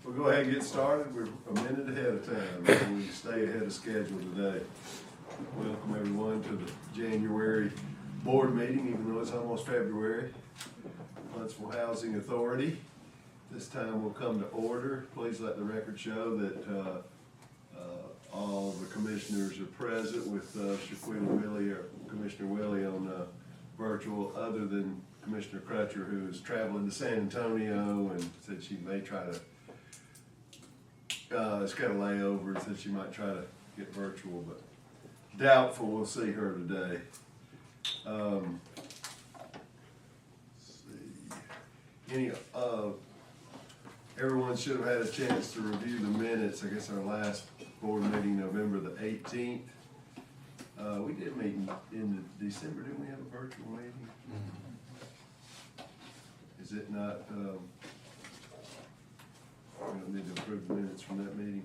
We'll go ahead and get started. We're a minute ahead of time, so we stay ahead of schedule today. Welcome everyone to the January board meeting, even though it's almost February. Huntsville Housing Authority. This time will come to order. Please let the record show that all the commissioners are present with Shaquita Willie or Commissioner Willie on virtual, other than Commissioner Crutcher, who is traveling to San Antonio and said she may try to, it's got a layover, and said she might try to get virtual, but doubtful we'll see her today. Let's see. Everyone should have had a chance to review the minutes. I guess our last board meeting, November the 18th. We did meet in December, didn't we have a virtual meeting? Is it not, we don't need to approve the minutes from that meeting?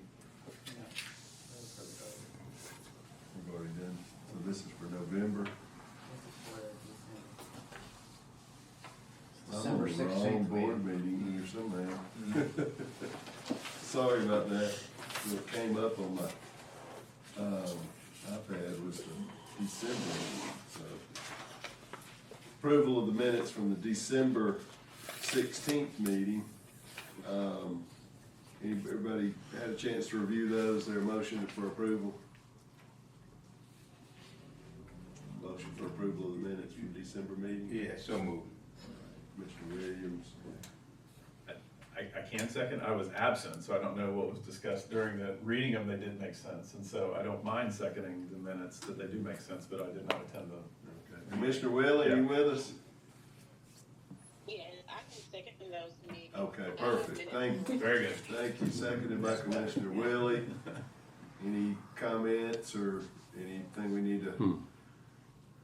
We've already done, so this is for November. December 16th. Wrong board meeting here somehow. Sorry about that. What came up on my iPad was the December meeting. So, approval of the minutes from the December 16th meeting. Everybody had a chance to review those? Their motion for approval? Motion for approval of the minutes from the December meeting? Yeah, so moved. Mr. Williams. I can second. I was absent, so I don't know what was discussed during the reading of them. They did make sense, and so I don't mind seconding the minutes that they do make sense, but I did not attend them. Okay. Commissioner Willie, are you with us? Yes, I can second those meetings. Okay, perfect. Thank you. Very good. Thank you. Seconded by Commissioner Willie. Any comments or anything we need to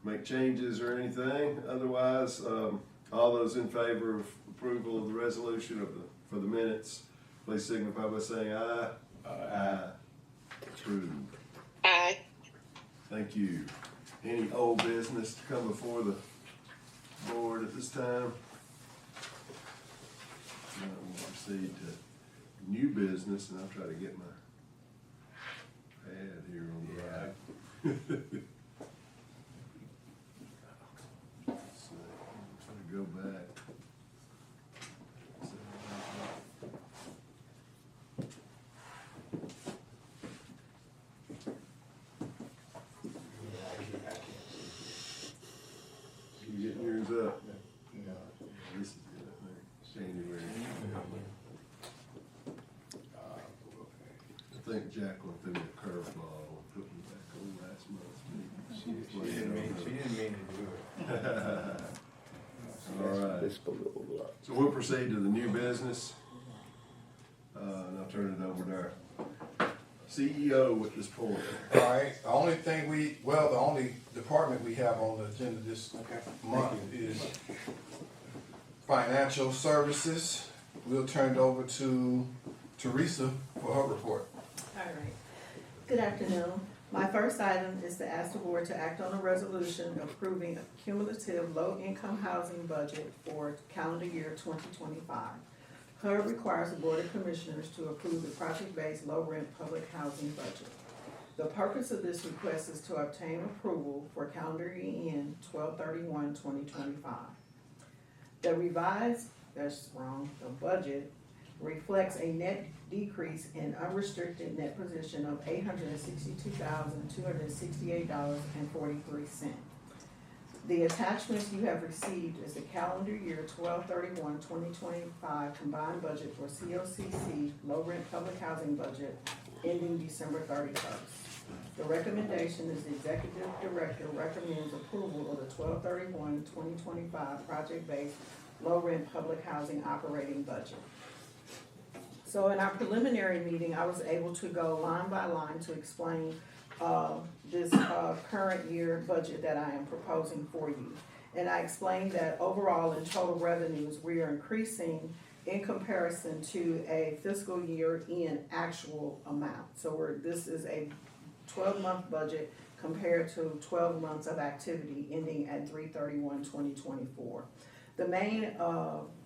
make changes or anything? Otherwise, all those in favor of approval of the resolution for the minutes, please signify by saying aye. Aye. Approved. Aye. Thank you. Any old business to come before the board at this time? Now we'll proceed to new business, and I'll try to get my pad here on the right. So, I'm trying to go back. You getting yours up? No. This is good, I think. January. I think Jacqueline threw me a curveball and put me back on last month's meeting. She didn't mean to do it. All right. So we'll proceed to the new business. And I'll turn it over to our CEO at this point. All right, the only department we have on the agenda this month is financial services. We'll turn it over to Teresa for her report. All right. Good afternoon. My first item is to ask the board to act on a resolution approving a cumulative low-income housing budget for calendar year 2025. HUD requires the Board of Commissioners to approve the project-based low-rent public housing budget. The purpose of this request is to obtain approval for calendar year end 12/31/2025. The budget reflects a net decrease in unrestricted net position of $862,268.43. The attachments you have received is the calendar year 12/31/2025 combined budget for COCC low rent public housing budget ending December 31st. The recommendation is the executive director recommends approval of the 12/31/2025 project-based low rent public housing operating budget. So in our preliminary meeting, I was able to go line by line to explain this current year budget that I am proposing for you. And I explained that overall in total revenues, we are increasing in comparison to a fiscal year in actual amount. So this is a 12-month budget compared to 12 months of activity ending at 3/31/2024. The main,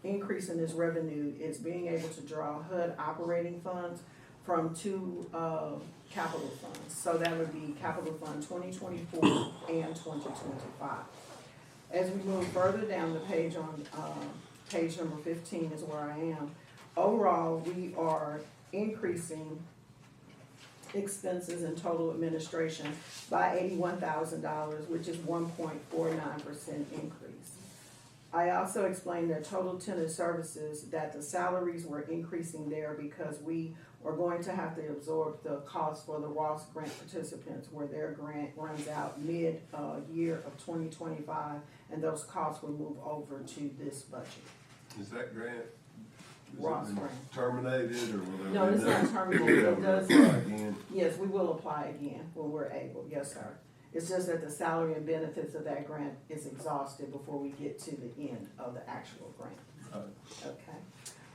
increase in this revenue is being able to draw HUD operating funds from two, capital funds. So that would be Capital Fund 2024 and 2025. As we move further down the page on, page number 15 is where I am. Overall, we are increasing expenses and total administration by $81,000, which is 1.49% increase. I also explained that total tenant services, that the salaries were increasing there because we are going to have to absorb the cost for the Ross grant participants, where their grant runs out mid-year of 2025, and those costs will move over to this budget. Is that grant? Ross been grant. Terminated or will there No, be it's not another- terminated. It will does- apply again? Yes, we will apply again when we're able, yes, sir. It's just that the salary and benefits of that grant is exhausted before we get to the end of the actual grant. Okay.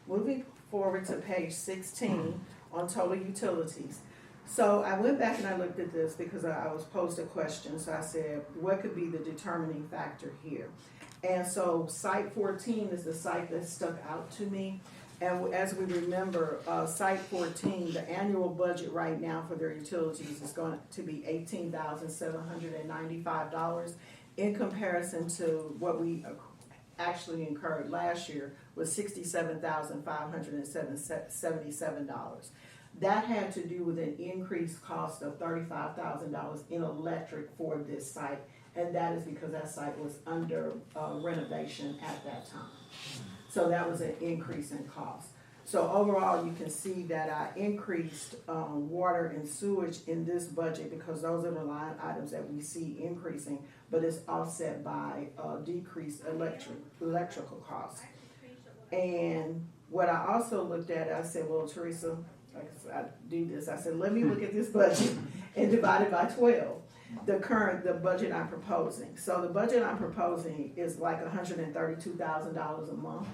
Moving forward to page 16 on total utilities. So I went back and I looked at this because I was posed a question. So I said, what could be the determining factor here? And so site 14 is the site that stuck out to me. And as we remember, site 14, the annual budget right now for their utilities is going to be $18,795 in comparison to what we actually incurred last year was $67,577. That had to do with an increased cost of $35,000 in electric for this site, and that is because that site was under renovation at that time. So that was an increase in cost. So overall, you can see that I increased water and sewage in this budget because those are the line items that we see increasing, but it's offset by decreased electrical costs. And what I also looked at, I said, well, Teresa, like I do this, I said, let me look at this budget and divide it by 12. The budget I'm proposing. So the budget I'm proposing is like $132,000 a month.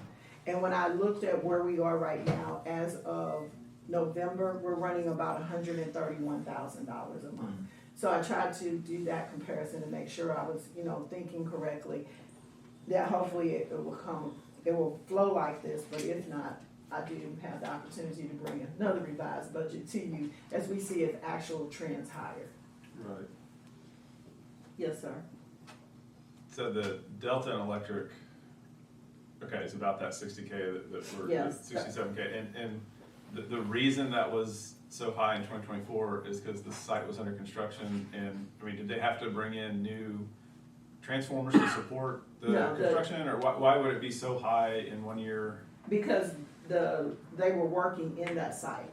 And when I looked at where we are right now, as of November, we're running about $131,000 a month. So I tried to do that comparison to make sure I was, thinking correctly. That hopefully it will flow like this, but if not, I do have the opportunity to bring another revised budget to you as we see if actual trends higher. Right. Yes, sir. So the Delta and Electric, okay, it's about that 60K that we're, Yes. 67K. And the reason that was so high in 2024 is because the site was under construction. And I mean, did they have to bring in new transformers to support the No, construction? Or why would it be so high in 1 year? Because they were working in that site.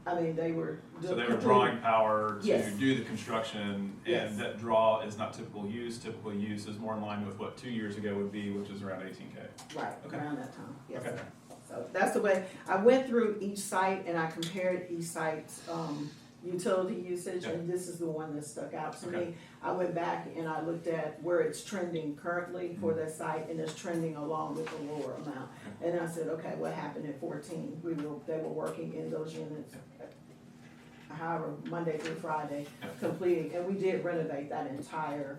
I mean, they were. So they were drawing power to Yes. do the construction, Yes. and that draw is not typical use. Typical use is more in line with what 2 years ago would be, which is around 18K. Right, Okay. around that time, yes, Okay. sir. So that's the way, I went through each site and I compared each site's, utility usage, and this is the one that stuck out to Okay. me. I went back and I looked at where it's trending currently for that site, and it's trending along with the lower amount. And I said, okay, what happened at 14? They were working in those units, however, Monday through Friday, completing, and we did renovate that entire,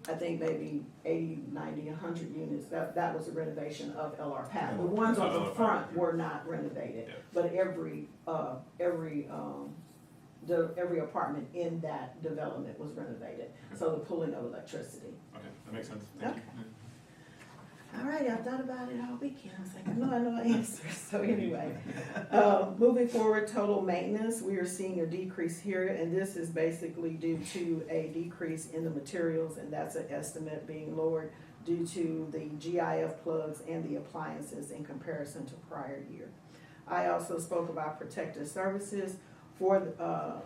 I think maybe 80, 90, 100 units. That was a renovation of LR Path. The ones on the front were not renovated, but every apartment in that development was renovated. So the pulling of electricity. Okay, that makes sense. Thank you. All right, I thought about it all weekend. I was like, I know the answer. So anyway, moving forward, total maintenance, we are seeing a decrease here, and this is basically due to a decrease in the materials, and that's an estimate being lowered due to the GIF plugs and the appliances in comparison to prior year. I also spoke about protective services for the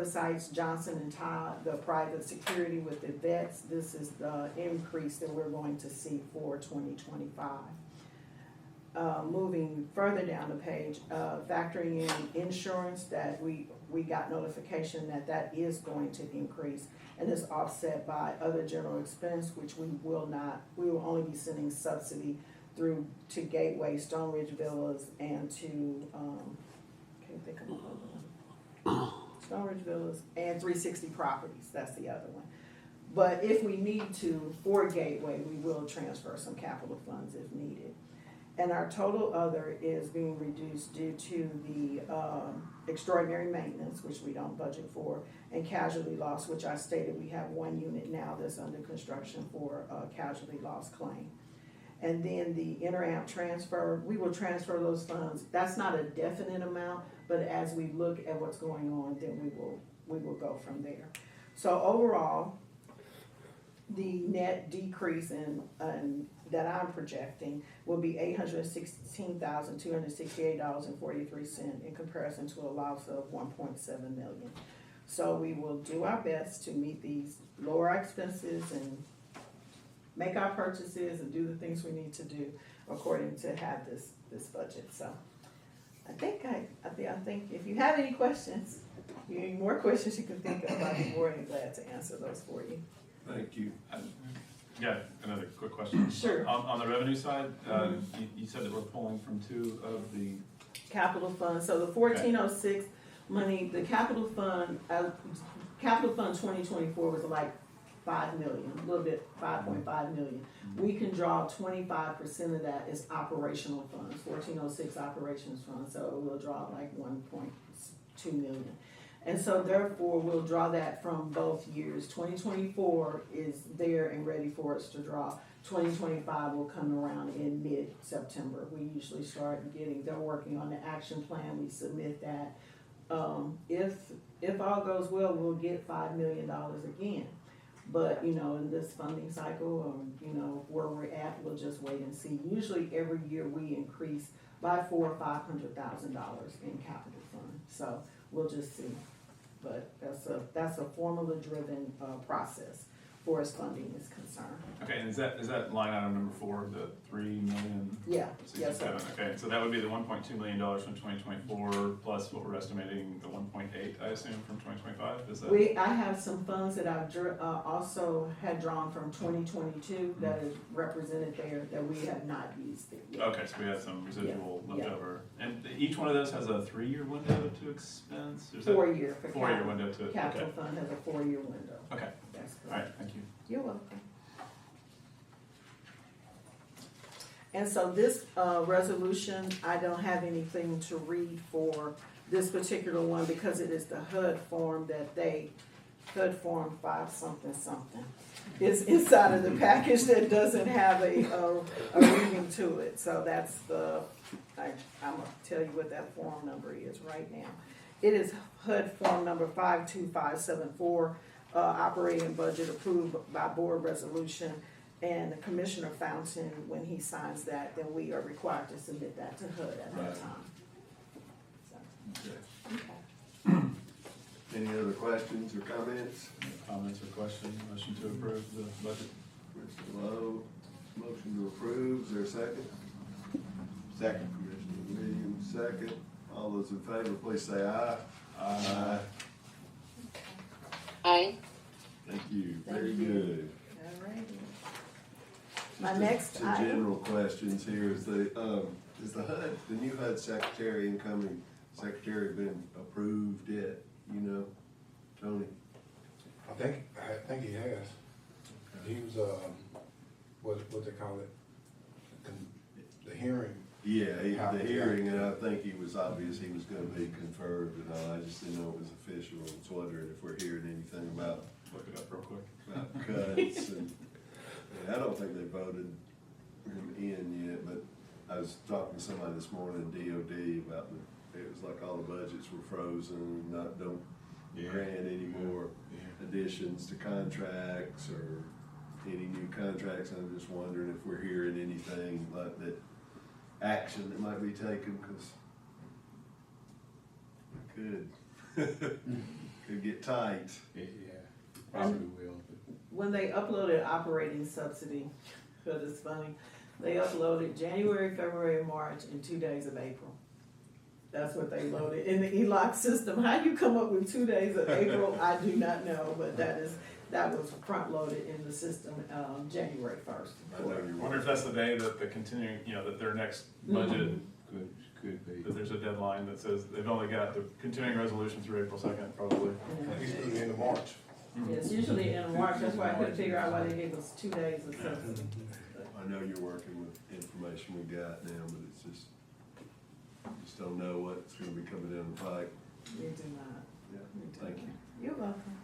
sites Johnson and Todd, the private security with the vets. This is the increase that we're going to see for 2025. Moving further down the page, factoring in insurance, that we got notification that is going to increase, and is offset by other general expense, which we will only be sending subsidy through to Gateway, Stone Ridge Villas, and to can't think of the other one. Stone Ridge Villas and 360 Properties, that's the other one. But if we need to, for Gateway, we will transfer some capital funds if needed. And our total other is being reduced due to the extraordinary maintenance, which we don't budget for, and casualty loss, which I stated we have one unit now that's under construction for a casualty loss claim. And then the inter-amp transfer, we will transfer those funds. That's not a definite amount, but as we look at what's going on, then we will go from there. So overall, the net decrease in that I'm projecting will be $816,268.43 in comparison to a loss of $1.7 million. So we will do our best to meet these lower expenses and make our purchases and do the things we need to do according to have this budget. So I think if you have any questions, any more questions you can think of, I'd be more than glad to answer those for you. Thank you. Yeah, another quick question. Sure. On the revenue side, you said that we're pulling from two of the, Capital fund, so the 1406 money, the capital fund 2024 was like 5 million, a little bit, 5.5 million. We can draw 25% of that is operational funds, 1406 operations fund, so we'll draw like 1.2 million. And so therefore, we'll draw that from both years. 2024 is there and ready for us to draw. 2025 will come around in mid-September. We usually start they're working on the action plan, we submit that. If all goes well, we'll get $5 million again. But, in this funding cycle, where we're at, we'll just wait and see. Usually every year we increase by $400,000 or $500,000 in capital fund. So we'll just see. But that's a formula-driven process for as funding is concerned. okay, and is that line item number 4, the 3 million? Yeah, yes, sir. Okay, so that would be the $1.2 million from 2024 plus what we're estimating the 1.8, I assume, from 2025. Is that? I have some funds that I've also had drawn from 2022 that is represented there that we have not used it yet. Okay, so we have some residual Yeah, left over, and each one of those has a 3-year window to expense. Or is that 4-year for 4-year window to capital okay. fund has a 4-year window. Okay. That's All right, correct. thank you. You're welcome. And so this resolution, I don't have anything to read for this particular one because it is the HUD form HUD form 5 something something is inside of the package that doesn't have a reading to it. So that's I'm gonna tell you what that form number is right now. It is HUD form number 52574. Operating budget approved by board resolution, and Commissioner Fountain, when he signs that, then we are required to submit that to HUD at that Right. time. So, Okay. okay. Any other questions or comments? Comments or questions? Motion to approve the budget. Commissioner Lowe, motion to approve, is there a second? Second. Commissioner Williams, second. All those in favor, please say aye. Aye. Aye. Thank you, Thank very you. good. All right. My next Some item, general questions here, is the HUD, the new HUD secretary, incoming secretary been approved yet, Tony? I think he has. He was, what they call it, the hearing. Yeah, the hearing, and I think he was obvious he was gonna be confirmed, and all. I just didn't know it was official. I was wondering if we're hearing anything about Look it up real quick. cuts, and I don't think they voted him in yet, but I was talking to somebody this morning in DOD about it was like all the budgets were frozen, and don't grant any more additions to contracts or any new contracts. I'm just wondering if we're hearing anything like that, action that might be taken, because it could get tight. Yeah, probably will. when they uploaded operating subsidy, because it's funny, they uploaded January, February, March, and 2 days of April. That's what they loaded in the ELOC system. How you come up with 2 days of April, I do not know, but that was front loaded in the system, January 1st. I wonder if that's the day that the continuing, that their next budget, Could be. that there's a deadline that says they've only got the continuing resolution through April 2nd, probably. He's put it into March. It's usually in March, that's why I couldn't figure out why they gave us 2 days of subsidy. I know you're working with information we got now, but it's just don't know what's gonna be coming down the pike. We do not. Yeah, We do thank not. you. You're welcome.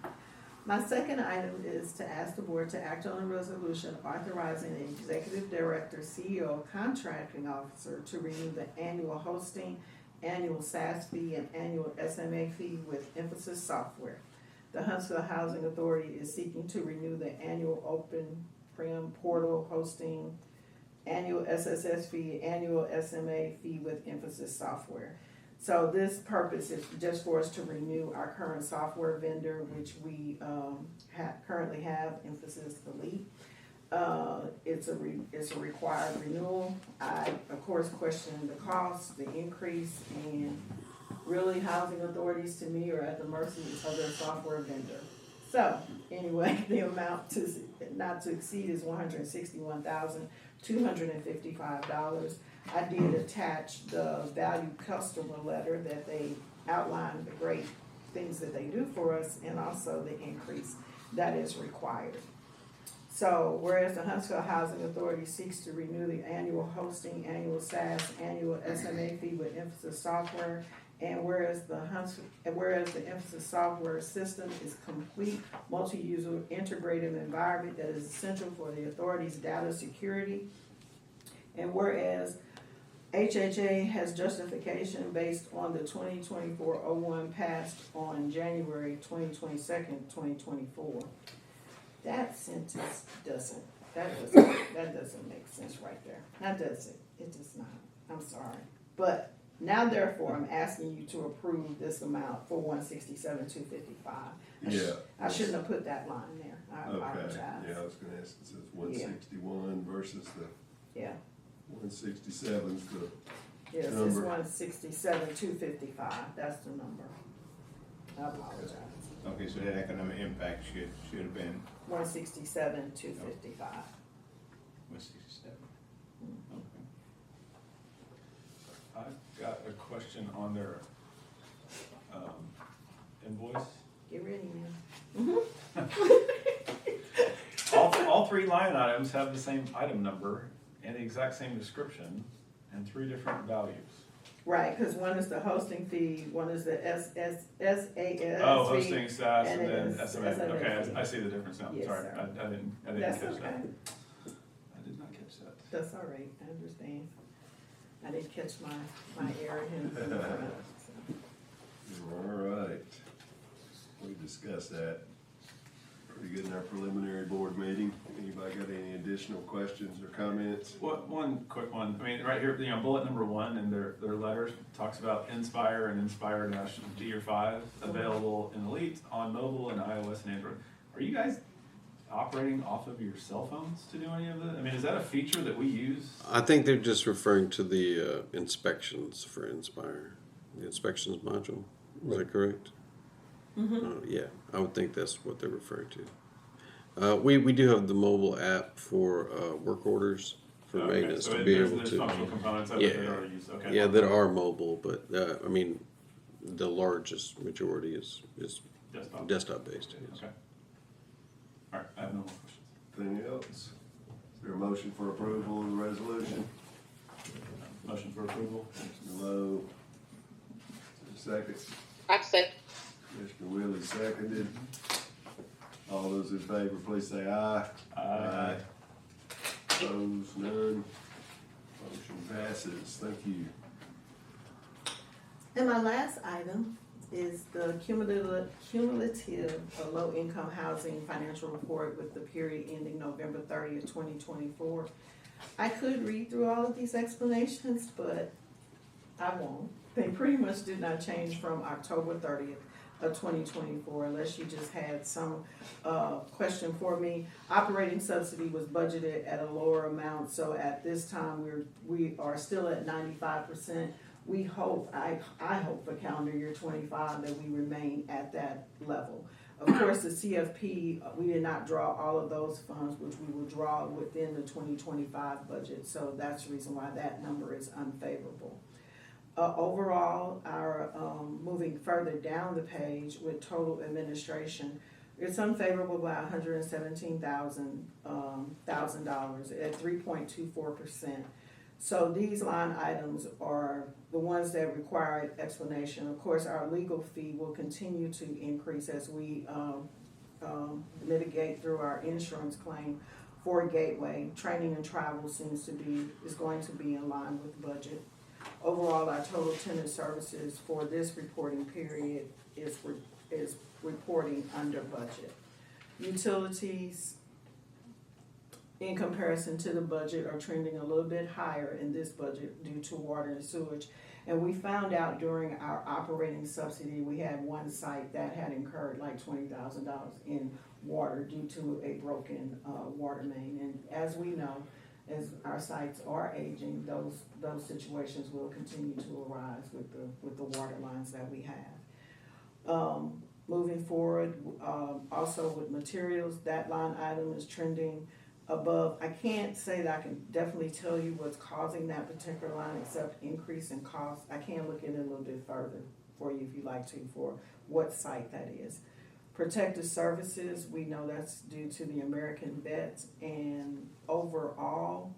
My second item is to ask the board to act on a resolution authorizing the executive director, CEO, contracting officer to renew the annual hosting, annual SaaS fee, and annual SMA fee with Emphasis Software. The Huntsville Housing Authority is seeking to renew the annual open prem portal hosting, annual SSS fee, annual SMA fee with Emphasis Software. So this purpose is just for us to renew our current software vendor, which we currently have, Emphasis Elite. It's a required renewal. I, of course, question the cost, the increase, and really housing authorities to me are at the mercy of their software vendor. So anyway, the amount not to exceed is $161,255. I did attach the valued customer letter that they outlined the great things that they do for us and also the increase that is required. So whereas the Huntsville Housing Authority seeks to renew the annual hosting, annual SaaS, annual SMA fee with Emphasis Software, and whereas the Emphasis Software system is complete multi-user integrated environment that is essential for the authority's data security, and whereas HHA has justification based on the 2024-01 passed on January 22nd, 2024. That sentence doesn't make sense right there. That doesn't. It does not. I'm sorry. But now therefore I'm asking you to approve this amount for $167,255. Yeah. I shouldn't have put that line there. I apologize. Yeah, I was gonna ask, it says 161 versus the Yeah. 167's the Yes, it's number. 167,255. That's the number. I apologize. Okay, so that economic impact should have been 167,255. 167. I've got a question on their invoice. Get ready now. All three line items have the same item number and the exact same description and 3 different values. Right, because one is the hosting fee, one is the SAS fee. Oh, hosting, SaaS, and and then it's SMA. Okay, fee. I see the difference now. Yes, Sorry, sir. I didn't That's catch okay. that. I did not catch that. That's all right, I understand. I didn't catch my error in front. All right. We discussed that pretty good in our preliminary board meeting. Anybody got any additional questions or comments? One quick one. I mean, right here, bullet number 1 in their letters talks about Inspire and Inspire-D5 available in Elite on mobile and iOS and Android. Are you guys operating off of your cell phones to do any of it? I mean, is that a feature that we use? I think they're just referring to the inspections for Inspire, the inspections module. Is that correct? Yeah, I would think that's what they're referring to. We do have the mobile app for work orders for maintenance so to be there's able to. functional components of it that are used. Okay. Yeah, that are mobile, but I mean, the largest majority is desktop based. Yes. Okay. All right, I have no more questions. Anything else? Is there a motion for approval of the resolution? Motion for approval. Mr. Lowe. Is there a second? I say, Mr. Willie seconded. All those in favor, please say aye. Aye. Opposed, none. Motion passes. Thank you. And my last item is the cumulative low-income housing financial report with the period ending November 30th, 2024. I could read through all of these explanations, but I won't. They pretty much did not change from October 30th of 2024 unless you just had some question for me. Operating subsidy was budgeted at a lower amount, so at this time we are still at 95%. We hope, I hope for calendar year 25 that we remain at that level. Of course, the CFP, we did not draw all of those funds, which we will draw within the 2025 budget, so that's the reason why that number is unfavorable. Overall, our moving further down the page with total administration, It's unfavorable by $117,000 at 3.24%. So these line items are the ones that require explanation. Of course, our legal fee will continue to increase as we mitigate through our insurance claim for Gateway. Training and travel is going to be in line with budget. Overall, our total tenant services for this reporting period is reporting under budget. Utilities, in comparison to the budget, are trending a little bit higher in this budget due to water and sewage. And we found out during our operating subsidy, we had one site that had incurred like $20,000 in water due to a broken water main. And as we know, as our sites are aging, those situations will continue to arise with the water lines that we have. Moving forward, also with materials, that line item is trending above. I can't say that I can definitely tell you what's causing that particular line except increase in cost. I can look at it a little bit further for you if you'd like to, for what site that is. Protective services, we know that's due to the American vets, and overall,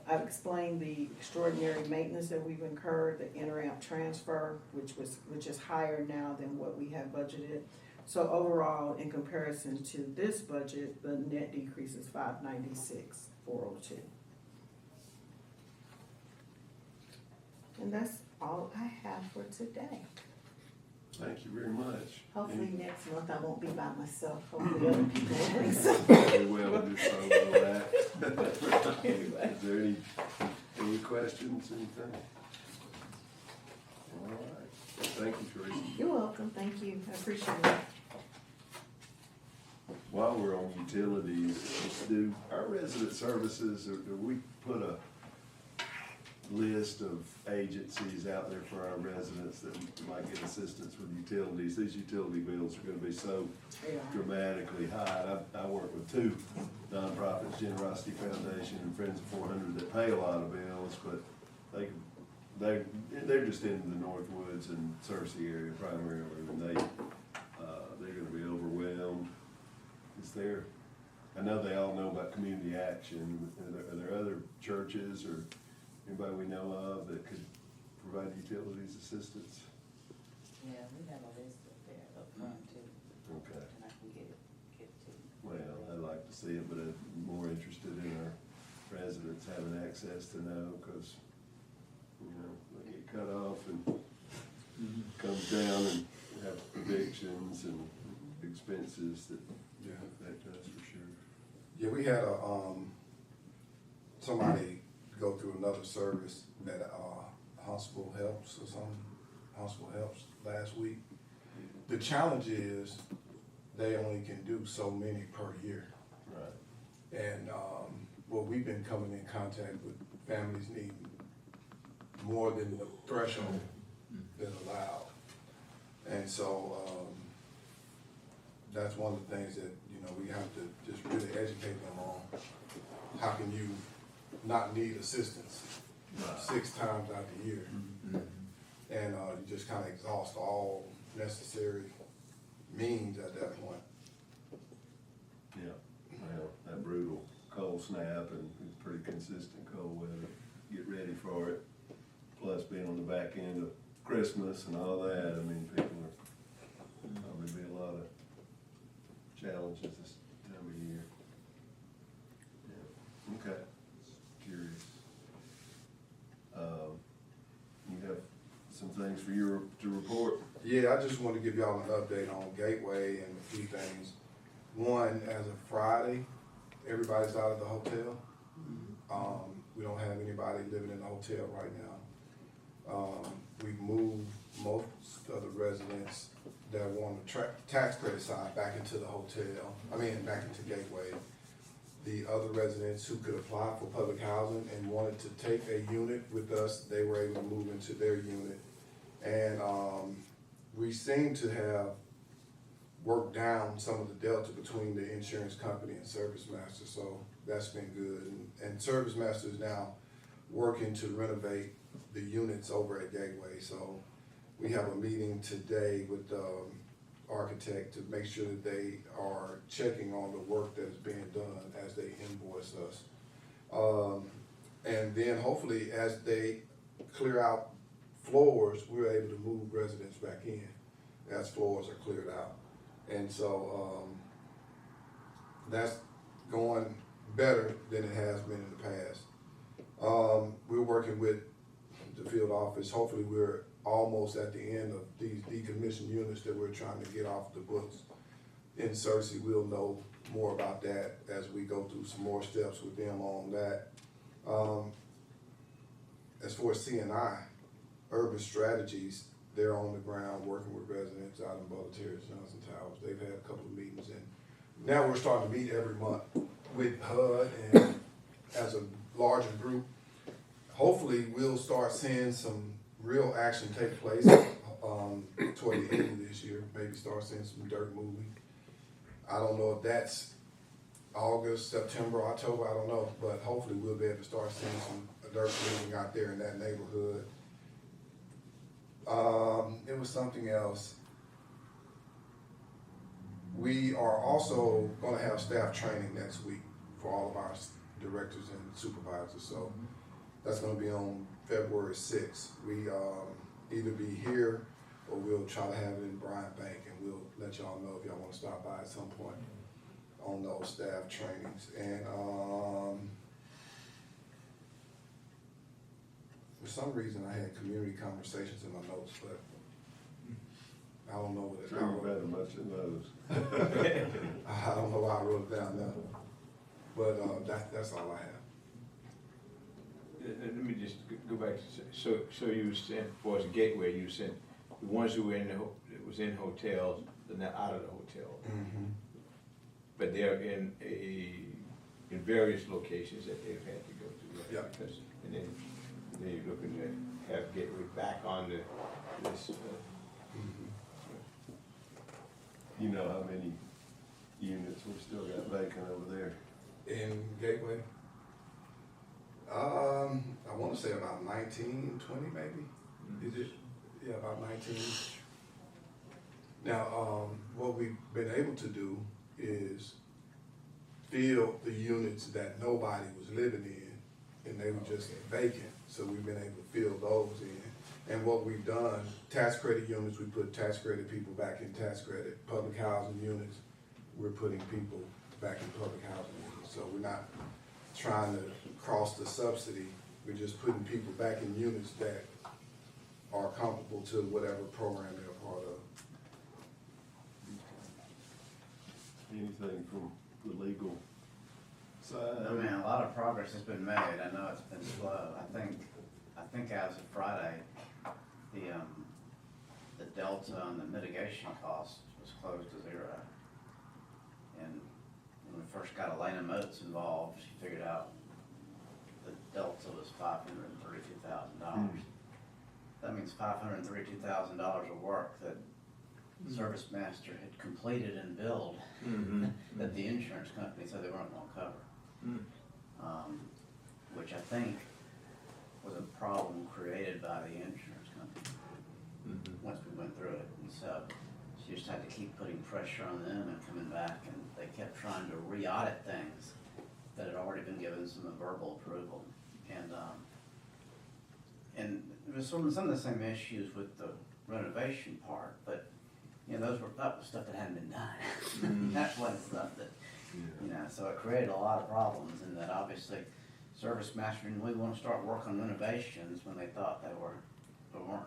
I've explained the extraordinary maintenance that we've incurred, the inter-amp transfer, which is higher now than what we had budgeted. So overall, in comparison to this budget, the net decrease is $596,402. And that's all I have for today. Thank you very much. Hopefully next month I won't be by myself. Hopefully other people will bring something. Very well, do so with that. Anyway. Is there any questions, anything? All right. Thank you, Teresa. You're welcome. Thank you. I appreciate it. While we're on utilities, do our resident services, or do we put a list of agencies out there for our residents that might get assistance with utilities? These utility bills are gonna be so dramatically high. I work with two nonprofits, Generosity Foundation and Friends of 400, that pay a lot of bills, but they're just in the Northwoods and Searcy area primarily, and they're gonna be overwhelmed. Is there, I know they all know about community action. Are there other churches or anybody we know of that could provide utilities assistance? Yeah, we have a list up there up front too. Okay. And I can get it to you. Well, I'd like to see it, but I'm more interested in our residents having access to know, because, they get cut off and comes down and have predictions and expenses that affect us for sure. Yeah, we had somebody go through another service at Hospital Helps or something, Hospital Helps last week. The challenge is they only can do so many per year. Right. And we've been coming in contact with families needing more than the threshold that's allowed. And so that's one of the things that, we have to just really educate them on. How can you not need assistance 6 times out the year? And you just kind of exhaust all necessary means at that point. Yeah, well, that brutal cold snap and pretty consistent cold weather, get ready for it. Plus being on the back end of Christmas and all that, I mean, people are probably be a lot of challenges this time of year. Yeah, okay, curious. You have some things for you to report? Yeah, I just want to give y'all an update on Gateway and a few things. One, as of Friday, everybody's out of the hotel. We don't have anybody living in the hotel right now. We've moved most of the residents that were on the tax credit side back into the hotel, back into Gateway. The other residents who could apply for public housing and wanted to take a unit with us, they were able to move into their unit. And we seem to have worked down some of the delta between the insurance company and Service Master, so that's been good. And Service Master is now working to renovate the units over at Gateway. So we have a meeting today with architect to make sure that they are checking on the work that is being done as they invoice us. And then hopefully as they clear out floors, we're able to move residents back in as floors are cleared out. And so, that's going better than it has been in the past. We're working with the field office. Hopefully we're almost at the end of these decommissioned units that we're trying to get off the books. In Cersei, we'll know more about that as we go through some more steps with them on that. As for CNI, urban strategies, they're on the ground working with residents out in Bolletarius, Johnson Towers. They've had a couple of meetings, and now we're starting to meet every month with HUD and as a larger group. Hopefully we'll start seeing some real action take place toward the end of this year, maybe start seeing some dirt moving. I don't know if that's August, September, October, I don't know, but hopefully we'll be able to start seeing some dirt moving out there in that neighborhood. It was something else. We are also gonna have staff training next week for all of our directors and supervisors, so that's gonna be on February 6th. We either be here or we'll try to have it in Bryant Bank, and we'll let y'all know if y'all wanna stop by at some point on those staff trainings. And for some reason I had community conversations in my notes, but I don't know what it is. Sure, you've had much in those. I don't know why I wrote it down now, but that's all I have. Let me just go back to, so you sent, for the gateway, you sent the ones who were in that was in hotels, they're not out of the hotel. Mm-hmm. But they're in various locations that they've had to go to. Yeah. Because, and then they're looking to have gateway back on this, You know how many units we still got vacant over there? In Gateway, I want to say about 19, 20 maybe. Is it? Yeah, about 19. Now, what we've been able to do is fill the units that nobody was living in, and they were just vacant. So we've been able to fill those in. And what we've done, tax credit units, we put tax credit people back in tax credit. Public housing units, we're putting people back in public housing units. So we're not trying to cross the subsidy. We're just putting people back in units that are comparable to whatever program they're a part of. Anything from the legal side? I mean, a lot of progress has been made. I know it's been slow. I think as of Friday, the delta on the mitigation cost was close to zero. And when we first got Elena Moats involved, she figured out the delta was $532,000. That means $532,000 of work that the Service Master had completed and billed that the insurance company said they weren't gonna cover. Which I think was a problem created by the insurance company once we went through it. And so she just had to keep putting pressure on them and coming back, and they kept trying to re-audit things that had already been given some verbal approval. And there was some of the same issues with the renovation part, but you know, that was stuff that hadn't been done. That wasn't stuff that, you know, so it created a lot of problems, and that obviously Service Master didn't really want to start work on renovations when they thought they weren't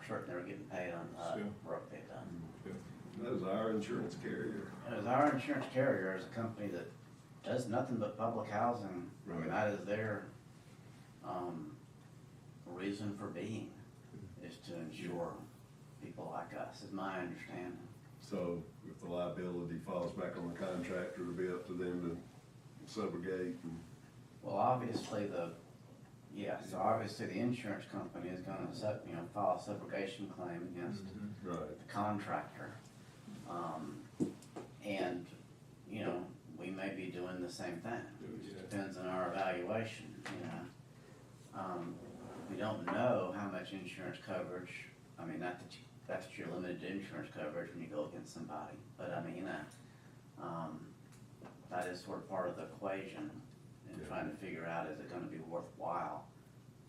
certain they were getting paid on work they'd done. That was our insurance carrier. It was our insurance carrier as a company that does nothing but public housing. I mean, that is their reason for being, is to insure people like us, is my understanding. So if the liability falls back on the contractor, it'll be up to them to subrogate and. Well, obviously so obviously the insurance company is gonna file a subrogation claim against Right. the contractor. And, you know, we may be doing the same thing. It just depends on our evaluation, you know. We don't know how much insurance coverage, I mean, not that that's your limited insurance coverage when you go against somebody. But I mean, that is sort of part of the equation in Yeah. trying to figure out, is it gonna be worthwhile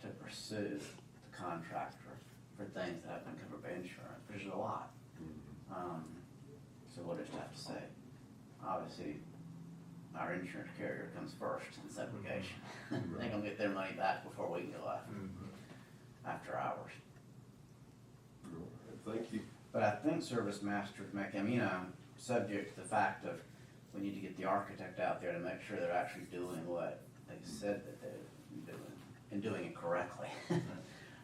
to pursue the contractor for things that have been covered by insurance, which is a lot. So we'll just have to say, obviously, our insurance carrier comes first in segregation. They're gonna get their money back before we can go after hours. Thank you. But I think service masters make, subject to the fact of, we need to get the architect out there to make sure they're actually doing what they said that they're doing, and doing it correctly.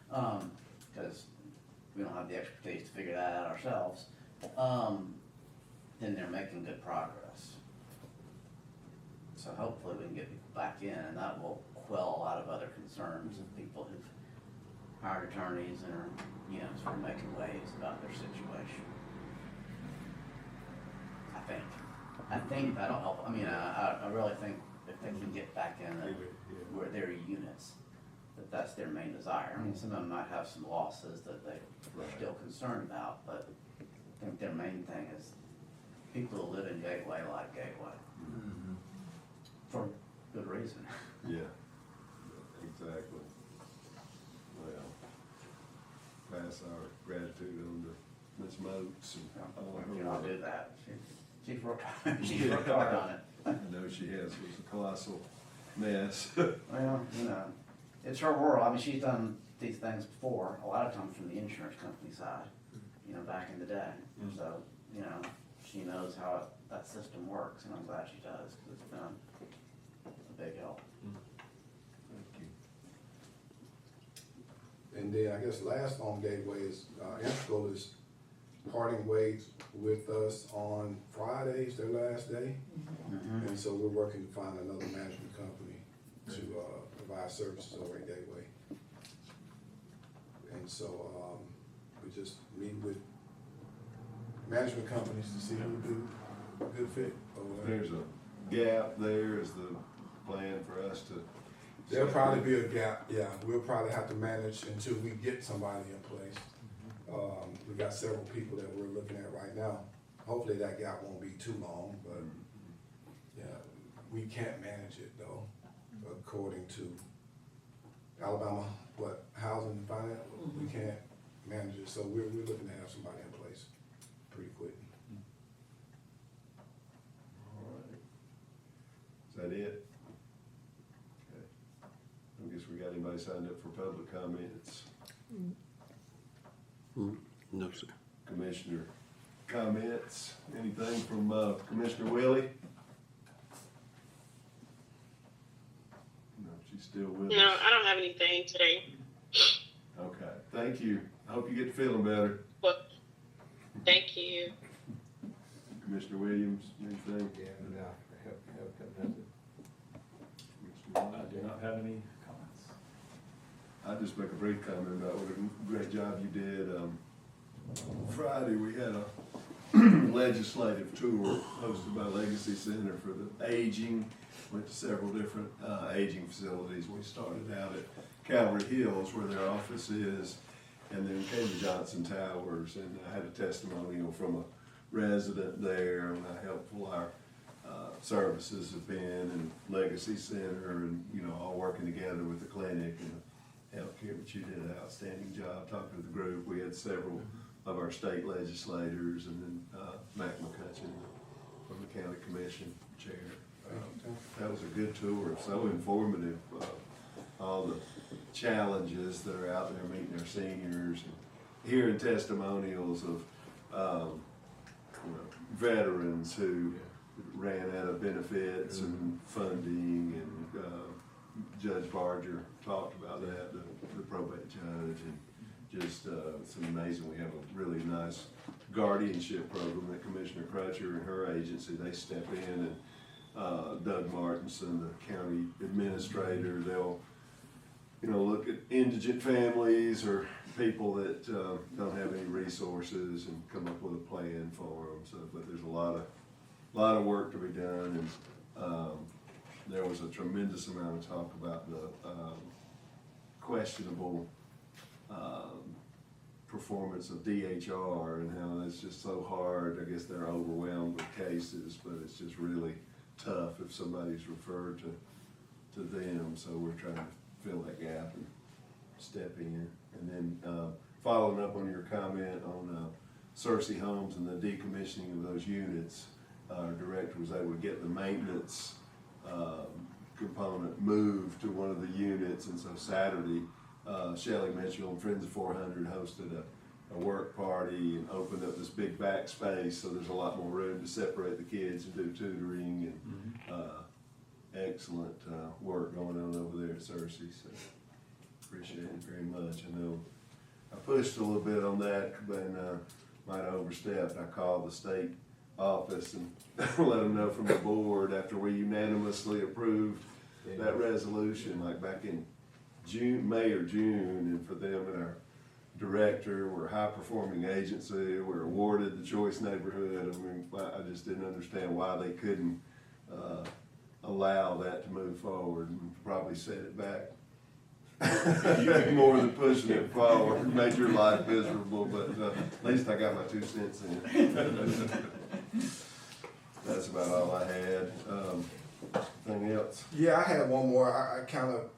Cause we don't have the expertise to figure that out ourselves. Then they're making good progress. So hopefully we can get people back in, and that will quell a lot of other concerns of people who've hired attorneys and are, sort of making waves about their situation. I think that'll help. I really think if they can get back in where their units, that's their main desire. Some of them might have some losses that they're still concerned about, but I think their main thing is people who live in Gateway like Gateway. For good reason. Yeah, exactly. Well, pass our gratitude on to Ms. Moats and all I'll her do work. that. She's worked hard. She's worked hard on it. I know she has. It was a colossal mess. Well, it's her world. She's done these things before, a lot of times from the insurance company side, back in the day. So, she knows how that system works, and I'm glad she does, because it's been a big help. Thank you. And then I guess last on Gateway is, Integral is parting ways with us on Friday's their last day. And so we're working to find another management company to, provide services over at Gateway. And so, we just meet with management companies to see who would do a good fit over there. There's a gap there. Is the plan for us to? There'll probably be a gap, yeah. We'll probably have to manage until we get somebody in place. We got several people that we're looking at right now. Hopefully that gap won't be too long, but yeah, we can't manage it though, according to Alabama, housing and finance, we can't manage it. So we're looking to have somebody in place pretty quick. All right. Is that it? Okay. I guess we got anybody signed up for public comments? No, sir. Commissioner comments? Anything from Commissioner Willie? No, she's still with us. No, I don't have anything today. Okay, thank you. I hope you get feeling better. Well, thank you. Commissioner Williams, anything? Yeah, no, have nothing. I do not have any comments. I'll just make a brief comment about what a great job you did. Friday, we had a legislative tour hosted by Legacy Center for the aging. Went to several different aging facilities. We started out at Calvary Hills, where their office is, and then came to Johnson Towers, and I had a testimonial from a resident there, and how helpful our services have been, and Legacy Center, and all working together with the clinic and healthcare. But you did an outstanding job talking to the group. We had several of our state legislators, and then Mac McCutcheon from the county commission chair. That was a good tour, so informative. All the challenges that are out there meeting our seniors, and hearing testimonials of veterans who ran out of benefits and funding, and Judge Barger talked about that, the probate judge, and just it's amazing. We have a really nice guardianship program that Commissioner Crutcher and her agency, they step in, and Doug Martinson, the county administrator, they'll look at indigent families or people that don't have any resources and come up with a plan for them. So, but there's a lot of work to be done, and there was a tremendous amount of talk about the questionable performance of DHR and how it's just so hard. I guess they're overwhelmed with cases, but it's just really tough if somebody's referred to them. So we're trying to fill that gap and step in. And then following up on your comment on Cersei Homes and the decommissioning of those units, our director was able to get the maintenance component moved to one of the units. And so Saturday, Shelley Mitchell and Friends of 400 hosted a work party and opened up this big back space, so there's a lot more room to separate the kids and do tutoring and excellent work going on over there at Cersei. So appreciate it very much. I know I pushed a little bit on that, but might have overstepped. I called the state office and let them know from the board after we unanimously approved that resolution, like back in May or June, and for them and our director, we're a high-performing agency, we're awarded the choice neighborhood. I mean, I just didn't understand why they couldn't allow that to move forward, and probably set it back more than pushing it forward, made your life miserable, but at least I got my 2 cents in. That's about all I had. Anything else? Yeah, I had one more. I kind of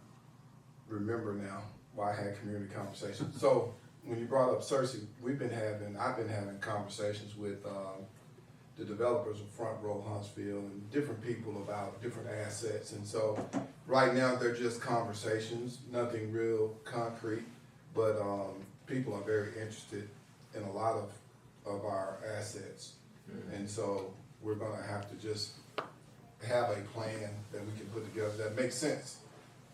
remember now why I had community conversations. So when you brought up Cersei, I've been having conversations with the developers of Front Row Huntsville and different people about different assets. And so right now they're just conversations, nothing real concrete, but people are very interested in a lot of our assets. And so we're gonna have to just have a plan that we can put together that makes sense,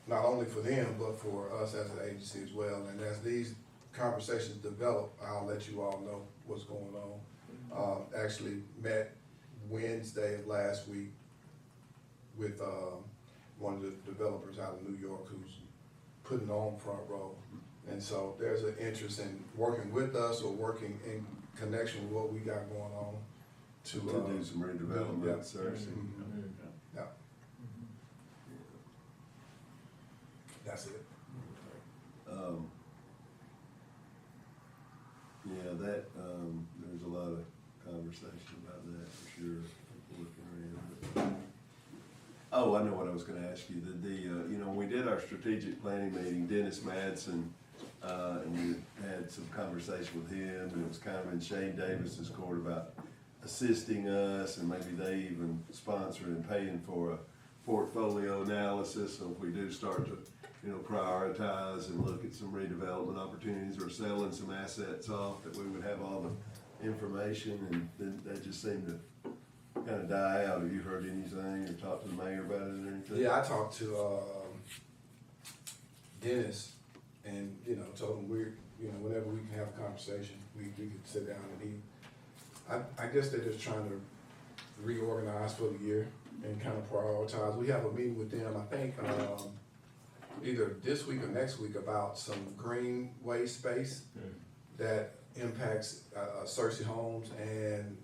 not only for them, but for us as an agency as well. And as these conversations develop, I'll let you all know what's going on. Actually met Wednesday of last week with one of the developers out of New York who's putting on Front Row. And so there's an interest in working with us or working in connection with what we got going on to do some redevelopment, yeah. Cersei. Yeah. That's it. Yeah, that, there's a lot of conversation about that for sure, people looking around. Oh, I know what I was gonna ask you, you know, when we did our strategic planning meeting, Dennis Madsen, and we had some conversation with him, and it was kind of in Shane Davis's court about assisting us, and maybe they even sponsor and paying for a portfolio analysis, so if we do start to, you know, prioritize and look at some redevelopment opportunities or selling some assets off, that we would have all the information, and then that just seemed to kind of die out. Have you heard anything or talked to the mayor about it or anything? Yeah, I talked to Dennis, and you know, told him whenever we can have a conversation, we could sit down and eat. I guess they're just trying to reorganize for the year and kind of prioritize. We have a meeting with them, I think, either this week or next week, about some greenway space that impacts Cersei Homes and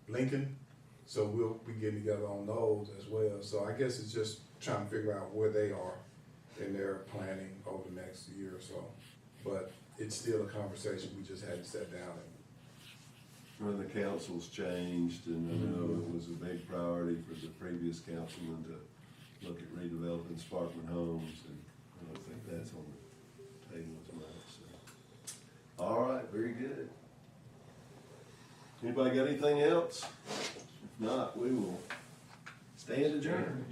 Lincoln. So we'll be getting together on those as well. So I guess it's just trying to figure out where they are in their planning over the next year or so. But it's still a conversation we just hadn't sat down and. When the council's changed, and I know it was a big priority for the previous councilman to look at redeveloping Sparkman Homes, and I don't think that's on the table as much, so. All right, very good. Anybody got anything else? If not, we will stand adjourned.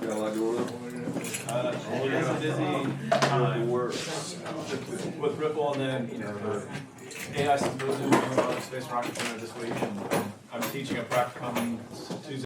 Feel like going up? It is a busy time with Ripple, and then, you know, the AI symposium, Space Rocket Center this week, and I'm teaching a practicum Tuesday.